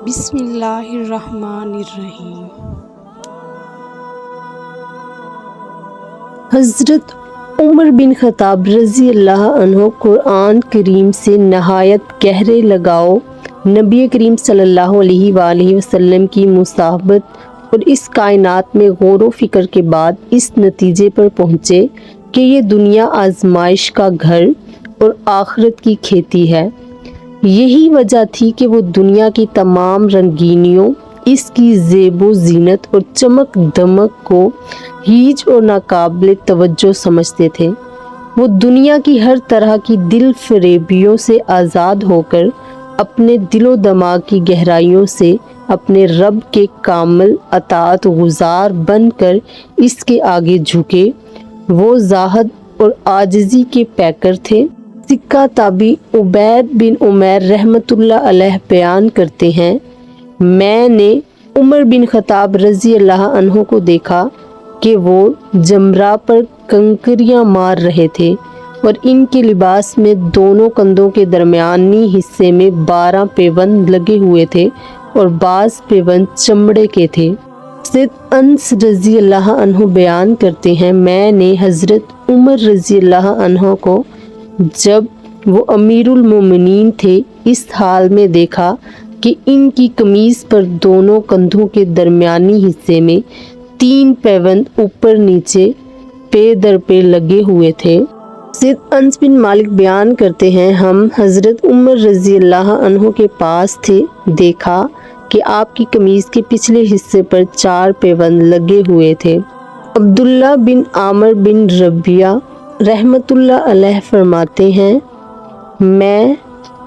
بسم اللہ الرحمن الرحیم۔ حضرت عمر بن خطاب رضی اللہ عنہ قرآن کریم سے نہایت گہرے لگاؤ، نبی کریم صلی اللہ علیہ وآلہ وسلم کی مصاحبت اور اس کائنات میں غور و فکر کے بعد اس نتیجے پر پہنچے کہ یہ دنیا آزمائش کا گھر اور آخرت کی کھیتی ہے۔ یہی وجہ تھی کہ وہ دنیا کی تمام رنگینیوں، اس کی زیب و زینت اور چمک دمک کو ہیج اور ناقابل توجہ سمجھتے تھے۔ وہ دنیا کی ہر طرح کی دل فریبیوں سے آزاد ہو کر اپنے دل و دماغ کی گہرائیوں سے اپنے رب کے کامل اطاعت گزار بن کر اس کے آگے جھکے۔ وہ زاہد اور عاجزی کے پیکر تھے۔ سکہ تابعی عبید بن عمیر رحمۃ اللہ علیہ بیان کرتے ہیں، میں نے عمر بن خطاب رضی اللہ عنہ کو دیکھا کہ وہ جمرہ پر کنکریاں مار رہے تھے اور ان کے لباس میں دونوں کندھوں کے درمیانی حصے میں 12 پیوند لگے ہوئے تھے اور بعض پیوند چمڑے کے تھے۔ سید انس رضی اللہ عنہ بیان کرتے ہیں، میں نے حضرت عمر رضی اللہ عنہ کو جب وہ امیر المومنین تھے اس حال میں دیکھا کہ ان کی قمیض پر دونوں کندھوں کے درمیانی حصے میں 3 پیوند اوپر نیچے پے در پے لگے ہوئے تھے۔ سید انس بن مالک بیان کرتے ہیں، ہم حضرت عمر رضی اللہ عنہ کے پاس تھے، دیکھا کہ آپ کی قمیض کے پچھلے حصے پر 4 پیوند لگے ہوئے تھے۔ عبداللہ بن عامر بن ربیعہ رحمۃ اللہ علیہ فرماتے ہیں، میں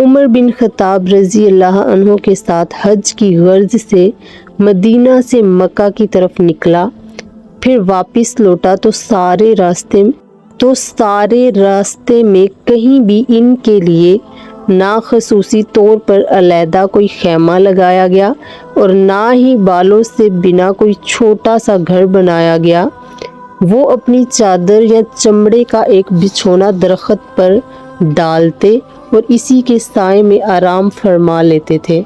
عمر بن خطاب رضی اللہ عنہ کے ساتھ حج کی غرض سے مدینہ سے مکہ کی طرف نکلا، پھر واپس لوٹا تو سارے راستے میں کہیں بھی ان کے لیے نہ خصوصی طور پر علیحدہ کوئی خیمہ لگایا گیا اور نہ ہی بالوں سے بنا کوئی چھوٹا سا گھر بنایا گیا۔ وہ اپنی چادر یا چمڑے کا ایک بچھونا درخت پر ڈالتے اور اسی کے سائے میں آرام فرما لیتے تھے۔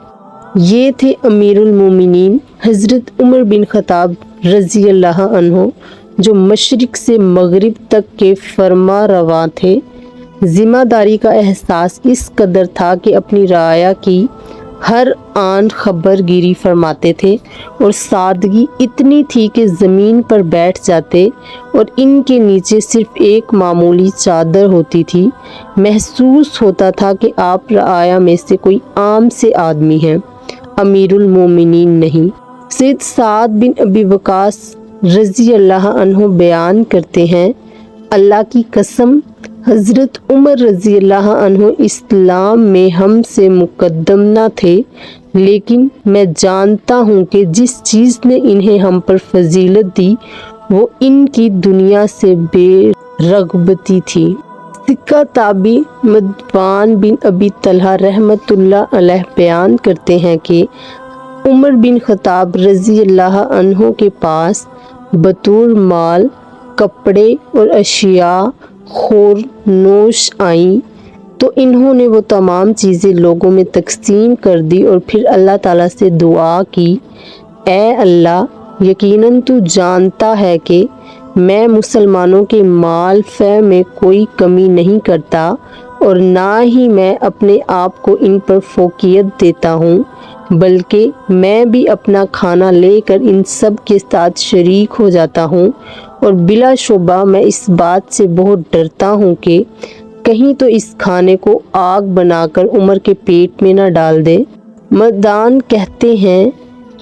یہ تھے امیر المومنین حضرت عمر بن خطاب رضی اللہ عنہ، جو مشرق سے مغرب تک کے فرما رواں تھے۔ ذمہ داری کا احساس اس قدر تھا کہ اپنی رعایا کی ہر آن خبر گیری فرماتے تھے اور سادگی اتنی تھی کہ زمین پر بیٹھ جاتے اور ان کے نیچے صرف ایک معمولی چادر ہوتی تھی۔ محسوس ہوتا تھا کہ آپ رعایا میں سے کوئی عام سے آدمی ہیں، امیر المومنین نہیں۔ سید سعد بن ابی وقاص رضی اللہ عنہ بیان کرتے ہیں، اللہ کی قسم حضرت عمر رضی اللہ عنہ اسلام میں ہم سے مقدم نہ تھے، لیکن میں جانتا ہوں کہ جس چیز نے انہیں ہم پر فضیلت دی وہ ان کی دنیا سے بے رغبتی تھی۔ سکہ تابعی مدوان بن ابی طلحہ رحمۃ اللہ علیہ بیان کرتے ہیں کہ عمر بن خطاب رضی اللہ عنہ کے پاس بطور مال، کپڑے اور اشیاء خور نوش آئیں تو انہوں نے وہ تمام چیزیں لوگوں میں تقسیم کر دی اور پھر اللہ تعالیٰ سے دعا کی، اے اللہ، یقیناً تو جانتا ہے کہ میں مسلمانوں کے مال فے میں کوئی کمی نہیں کرتا اور نہ ہی میں اپنے آپ کو ان پر فوقیت دیتا ہوں، بلکہ میں بھی اپنا کھانا لے کر ان سب کے ساتھ شریک ہو جاتا ہوں، اور بلا شبہ میں اس بات سے بہت ڈرتا ہوں کہ کہیں تو اس کھانے کو آگ بنا کر عمر کے پیٹ میں نہ ڈال دے۔ مدان کہتے ہیں،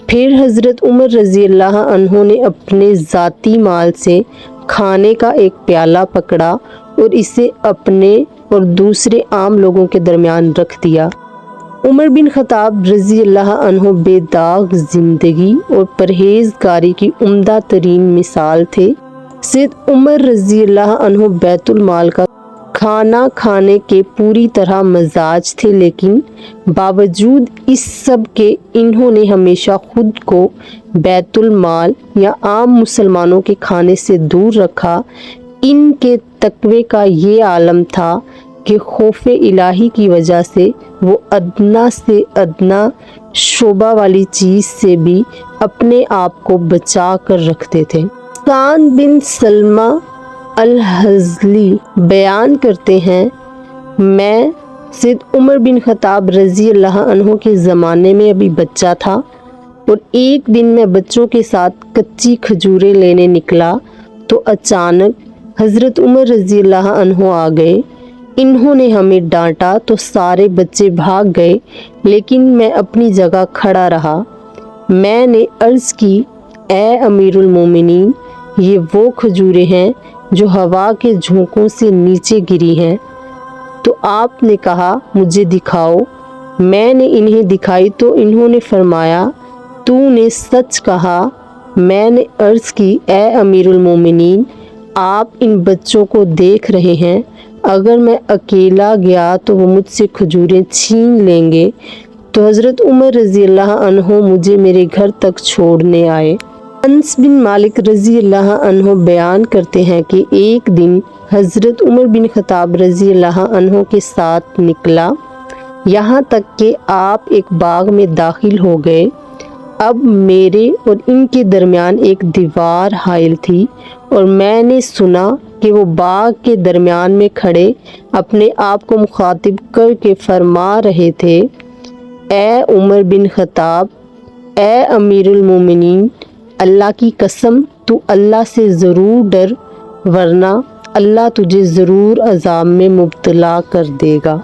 پھر حضرت عمر رضی اللہ عنہ نے اپنے ذاتی مال سے کھانے کا ایک پیالہ پکڑا اور اسے اپنے اور دوسرے عام لوگوں کے درمیان رکھ دیا۔ عمر بن خطاب رضی اللہ عنہ بے داغ زندگی اور پرہیزگاری کی عمدہ ترین مثال تھے۔ سید عمر رضی اللہ عنہ بیت المال کا کھانا کھانے کے پوری طرح مزاج تھے، لیکن باوجود اس سب کے انہوں نے ہمیشہ خود کو بیت المال یا عام مسلمانوں کے کھانے سے دور رکھا۔ ان کے تقوی کا یہ عالم تھا کہ خوف الہی کی وجہ سے وہ ادنا سے ادنا شعبہ والی چیز سے بھی اپنے آپ کو بچا کر رکھتے تھے۔ حسان بن سلمہ الحزلی بیان کرتے ہیں، میں سید عمر بن خطاب رضی اللہ عنہ کے زمانے میں ابھی بچہ تھا، اور ایک دن میں بچوں کے ساتھ کچی کھجوریں لینے نکلا تو اچانک حضرت عمر رضی اللہ عنہ آ گئے۔ انہوں نے ہمیں ڈانٹا تو سارے بچے بھاگ گئے، لیکن میں اپنی جگہ کھڑا رہا۔ میں نے عرض کی، اے امیر المومنین، یہ وہ کھجوریں ہیں جو ہوا کے جھونکوں سے نیچے گری ہیں۔ تو آپ نے کہا، مجھے دکھاؤ۔ میں نے انہیں دکھائی تو انہوں نے فرمایا، تو نے سچ کہا۔ میں نے عرض کی، اے امیر المومنین، آپ ان بچوں کو دیکھ رہے ہیں، اگر میں اکیلا گیا تو وہ مجھ سے کھجوریں چھین لیں گے۔ تو حضرت عمر رضی اللہ عنہ مجھے میرے گھر تک چھوڑنے آئے۔ انس بن مالک رضی اللہ عنہ بیان کرتے ہیں کہ ایک دن حضرت عمر بن خطاب رضی اللہ عنہ کے ساتھ نکلا، یہاں تک کہ آپ ایک باغ میں داخل ہو گئے۔ اب میرے اور ان کے درمیان ایک دیوار حائل تھی، اور میں نے سنا کہ وہ باغ کے درمیان میں کھڑے اپنے آپ کو مخاطب کر کے فرما رہے تھے، اے عمر بن خطاب، اے امیر المومنین، اللہ کی قسم تو اللہ سے ضرور ڈر، ورنہ اللہ تجھے ضرور عذاب میں مبتلا کر دے گا۔